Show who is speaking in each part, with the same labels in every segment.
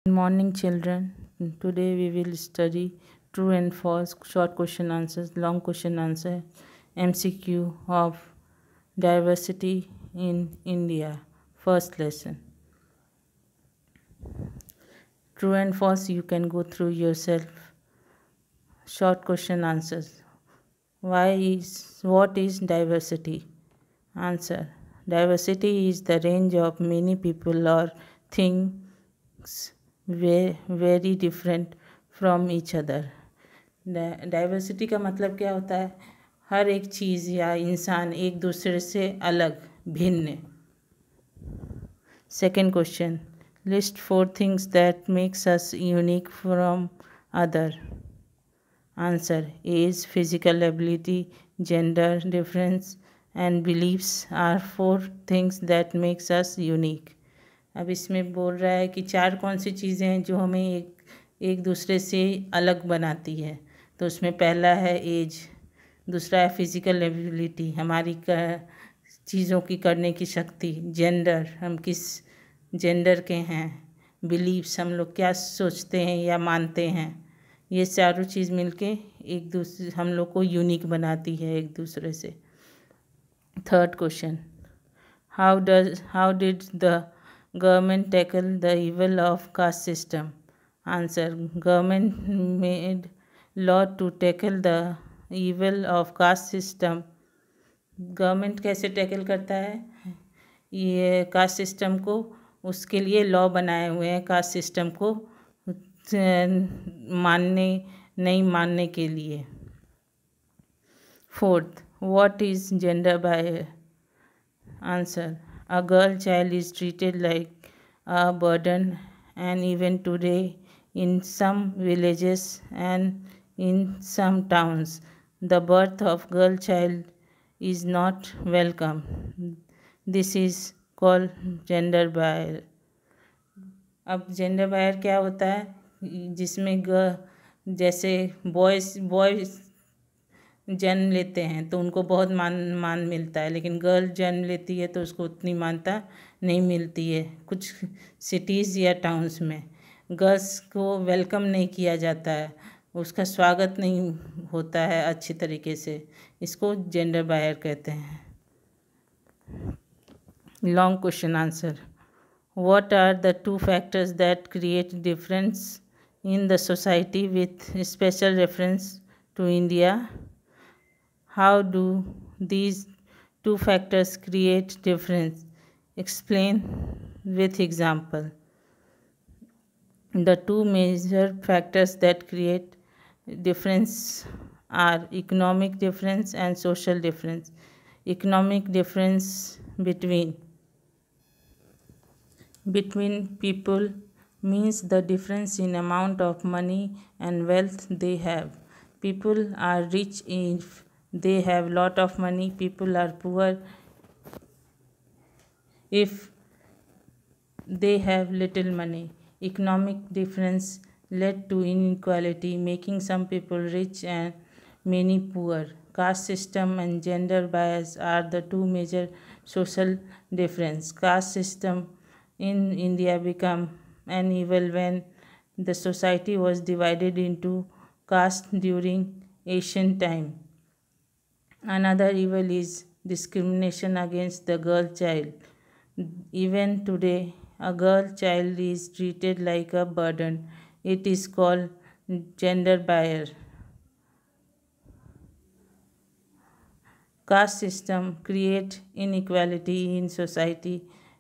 Speaker 1: Good morning, children. Today we will study true and false, short question answers, long question answer, MCQ of diversity in India. First lesson. True and false, you can go through yourself. Short question answers. What is diversity? Answer. Diversity is the range of many people or things very different from each other. Diversity का मतलब क्या होता है? हर एक चीज़ या इंसान एक दूसरे से अलग, भिन्न. Second question. List 4 things that makes us unique from other. Answer. Age, physical ability, gender difference and believes are 4 things that makes us unique. अब इसमें बोल रहा है कि 4 कौन सी चीज़ें हैं जो हमें एक दूसरे से अलग बनाती है. तो उसमें पहला है एज, दूसरा है फिजिकल एबिलिटी, हमारी चीज़ों की करने की शक्ति, जेंडर, हम किस जेंडर के हैं, बिलीव्स, हम लोग क्या सोचते हैं या मानते हैं. ये चारों चीज़ मिलके एक दूसरे हम लोग को यूनिक बनाती है एक दूसरे से. Third question. How did the government tackle the evil of caste system? Answer. Government made law to tackle the evil of caste system. Government कैसे टैकल करता है ये कास्ट सिस्टम को? उसके लिए लॉ बनाए हुए हैं कास्ट सिस्टम को नहीं मानने के लिए. Fourth. What is gender bias? Answer. A girl child is treated like a burden, and even today in some villages and in some towns, the birth of girl child is not welcome. This is called gender bias. अब gender buyer क्या होता है? जिसमें जैसे boys जन्म लेते हैं तो उनको बहुत मान मिलता है, लेकिन गर्ल जन्म लेती है तो उसको उतनी मान्यता नहीं मिलती है. कुछ सिटीज़ या टाउन्स में गर्ल्स को वेलकम नहीं किया जाता है, उसका स्वागत नहीं होता है अच्छी तरीके से. इसको जेंडर बायर कहते हैं. Long question answer. What are the 2 factors that create difference in the society with special reference to India? How do these 2 factors create difference? Explain with example. The 2 major factors that create difference are economic difference and social difference. Economic difference between people means the difference in amount of money and wealth they have. People are rich if they have lot of money. People are poor if they have little money. Economic difference led to inequality, making some people rich and many poor. Caste system and gender bias are the 2 major social difference. Caste system in India became an evil when the society was divided into caste during ancient time. Another evil is discrimination against the girl child. Even today, a girl child is treated like a burden. It is called gender bias. Caste system create inequality in society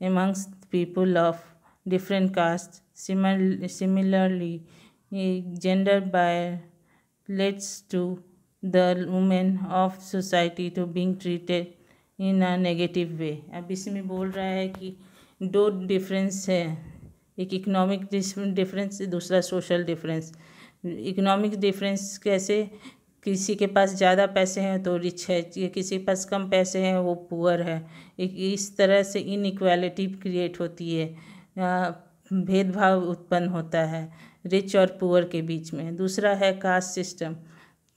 Speaker 1: amongst people of different castes. Similarly, gender bias leads to the women of society to being treated in a negative way. अब इसमें बोल रहा है कि 2 difference है, एक economic difference, दूसरा social difference. Economic difference कैसे? किसी के पास ज़्यादा पैसे हैं तो रिच है, किसी के पास कम पैसे हैं वो पुअर है. इस तरह से इनइक्वालिटी क्रिएट होती है, भेदभाव उत्पन्न होता है रिच और पुअर के बीच में. दूसरा है कास्ट सिस्टम.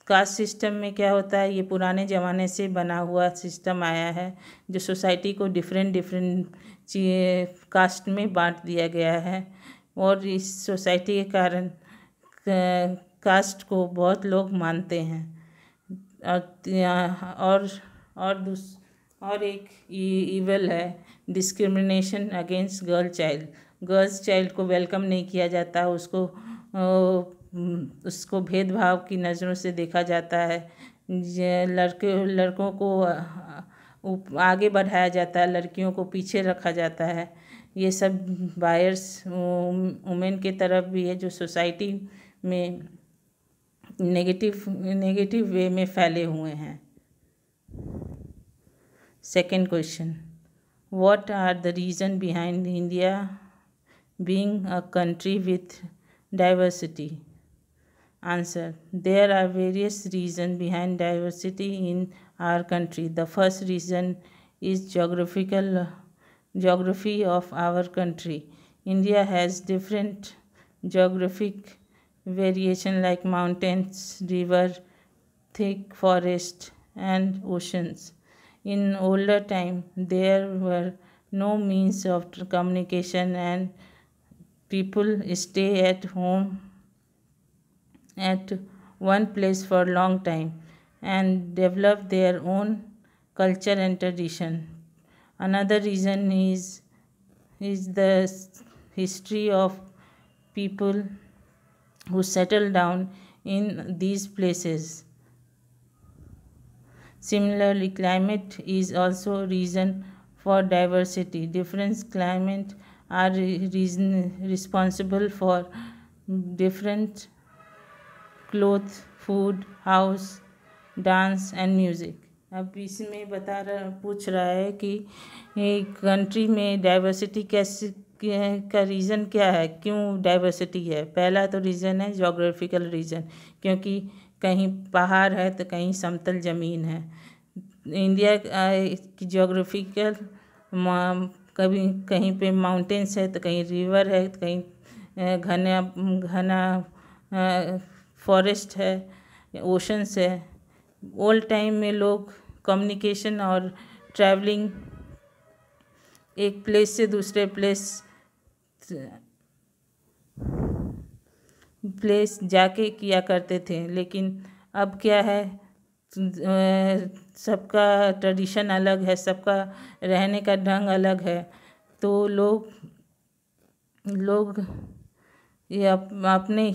Speaker 1: कास्ट सिस्टम में क्या होता है? ये पुराने ज़माने से बना हुआ सिस्टम आया है जो सोसाइटी को डिफरेंट कास्ट में बांट दिया गया है. और इस सोसाइटी के कारण कास्ट को बहुत लोग मानते हैं। और और एक ईवल है डिस्क्रिमिनेशन अगेंस्ट गर्ल्स चाइल्ड को वेलकम नहीं किया जाता, उसको भेदभाव की नज़रों से देखा जाता है। लड़कों को आगे बढ़ाया जाता है, लड़कियों को पीछे रखा जाता है। ये सब बायर्स वुमेन के तरफ भी है जो सोसाइटी में नेगेटिव वे में फैले हुए हैं। Second question, what are the reason behind India being a country with diversity? Answer, there are various reasons behind diversity in our country. The first reason is geography of our country. India has different geographic variation like mountains, river, thick forest and oceans. In older time, there were no means of communication and people stay at home at one place for a long time and develop their own culture and tradition. Another reason is the history of people who settled down in these places. Similarly, climate is also a reason for diversity. Different climates are responsible for different cloth, food, house, dance and music. अब इसमें पूछ रहा है कि country में diversity कैसे का reason क्या है, क्यों डाइवर्सिटी है। पहला तो रीज़न है जोग्राफिकल रीज़न, क्योंकि कहीं पहाड़ है तो कहीं समतल ज़मीन है। इंडिया की जोग्राफिकल कभी कहीं पे माउंटेन्स है तो कहीं रिवर है तो कहीं घना फॉरेस्ट है, ओशंस है। ओल्ड टाइम में लोग कम्युनिकेशन और ट्रैवलिंग एक प्लेस से दूसरे प्लेस जाके किया करते थे, लेकिन अब क्या है, सबका ट्रेडिशन अलग है, सबका रहने का ढंग अलग है। तो लोग ये अपने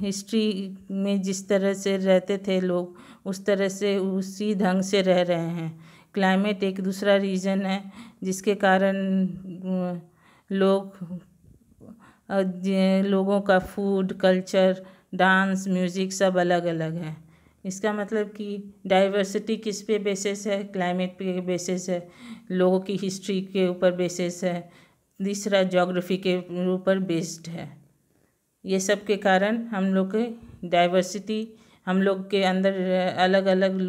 Speaker 1: हिस्ट्री में जिस तरह से रहते थे लोग, उस तरह से उसी ढंग से रह रहे हैं। क्लाइमेट एक दूसरा रीज़न है जिसके कारण लोगों का फूड, कल्चर, डांस, म्यूज़िक सब अलग अलग है। इसका मतलब कि डाइवर्सिटी किस पे बेसिस है? क्लाइमेट पे बेसिस है, लोगों की हिस्ट्री के ऊपर बेसिस है, तीसरा ज्योग्राफी के ऊपर बेस्ड है। ये सब के कारण हम लोग के डाइवर्सिटी, हम लोग के अंदर अलग अलग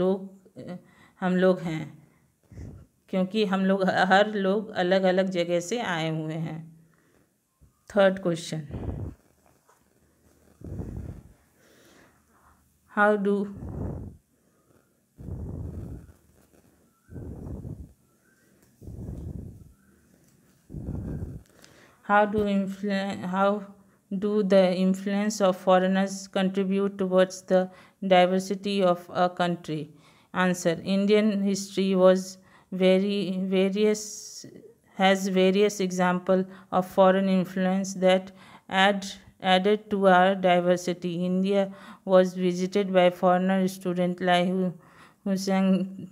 Speaker 1: हम लोग हैं, क्योंकि हर लोग अलग अलग जगह से आए हुए हैं। Third question, how do the influence of foreigners contribute towards the diversity of a country? Answer, Indian history has various examples of foreign influence that added to our diversity. India was visited by foreign students like Hussein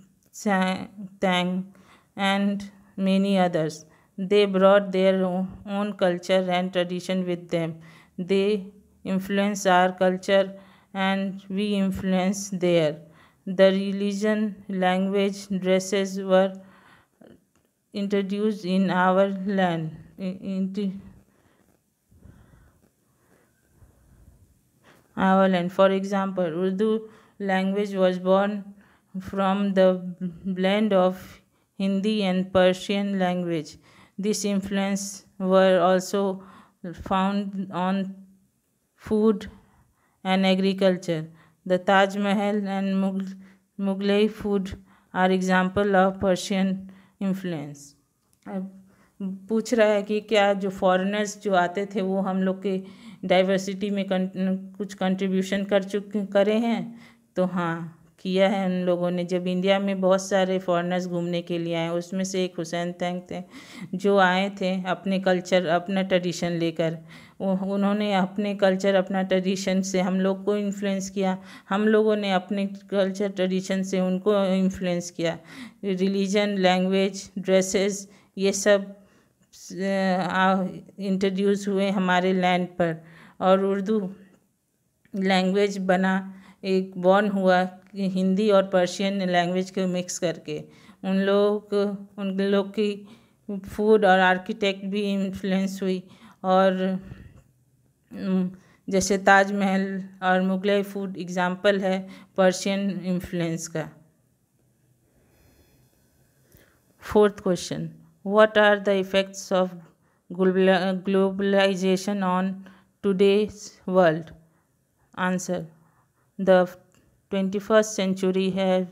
Speaker 1: Tang and many others. They brought their own culture and tradition with them. They influence our culture and we influence their. The religion, language, dresses were introduced in our land. For example, Urdu language was born from the blend of Hindi and Persian language. This influence were also found on food and agriculture. The Taj Mahal and Mughlai food are example of Persian influence. अब पूछ रहा है कि क्या जो foreigners जो आते थे वो हम लोग के डाइवर्सिटी में कुछ कंट्रीब्यूशन करे हैं। तो हाँ, किया है उन लोगों ने। जब इंडिया में बहुत सारे फॉरेनर्स घूमने के लिए आए, उसमें से एक हुसैन तैंग थे, जो आए थे अपने कल्चर अपना ट्रेडिशन लेकर। उन्होंने अपने कल्चर अपना ट्रेडिशन से हम लोग को इन्फ्लुएंस किया, हम लोगों ने अपने कल्चर ट्रेडिशन से उनको इन्फ्लुएंस किया। रिलीजन, लैंग्वेज, ड्रेसेस, ये सब इंट्रोड्यूस हुए हमारे लैंड पर, और उर्दू लैंग्वेज बना, एक बॉर्न हुआ हिंदी और पर्शियन लैंग्वेज को मिक्स करके। उन लोग की फूड और आर्किटेक्ट भी इन्फ्लुएंस हुई, और जैसे ताजमहल और मुगलई फूड एग्जाम्पल है पर्शियन इन्फ्लुएंस का। Fourth question, what are the effects of globalization on today's world? Answer, the 21st century has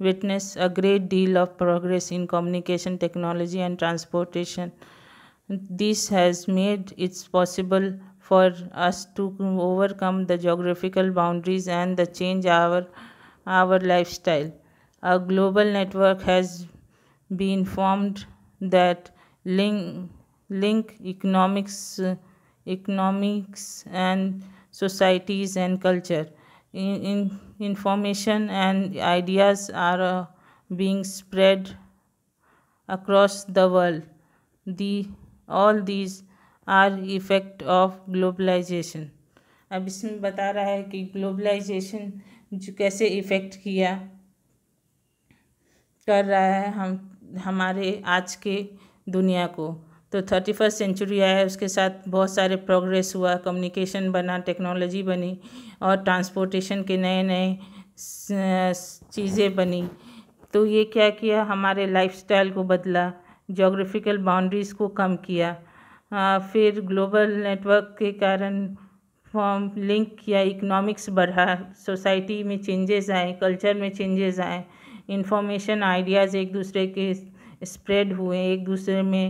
Speaker 1: witnessed a great deal of progress in communication technology and transportation. This has made it possible for us to overcome the geographical boundaries and the change our lifestyle. A global network has been formed that link economics and societies and culture. Information and ideas are being spread across the world. All these are effect of globalization. अब इसमें बता रहा है कि globalisation जो कैसे effect कर रहा है हमारे आज के दुनिया को। तो 31st सेंचुरी आया है, उसके साथ बहुत सारे प्रोग्रेस हुआ, कम्युनिकेशन बना, टेक्नोलॉजी बनी, और ट्रांसपोर्टेशन के नए नए चीज़ें बनी। तो ये क्या किया, हमारे लाइफस्टाइल को बदला, जोग्राफिकल बाउंड्रीज़ को कम किया। फिर ग्लोबल नेटवर्क के कारण फॉर्म लिंक किया, इकोनॉमिक्स बढ़ा, सोसाइटी में चेंजेस आए, कल्चर में चेंजेस आए, इंफॉर्मेशन आइडियाज़ एक दूसरे के स्प्रेड हुए, एक दूसरे में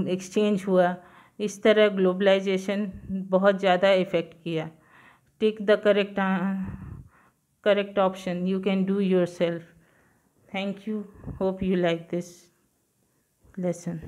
Speaker 1: एक्सचेंज हुआ। इस तरह ग्लोबलाइजेशन बहुत ज़्यादा इफ़ेक्ट किया। Tick the correct option, you can do yourself. Thank you. Hope you like this lesson.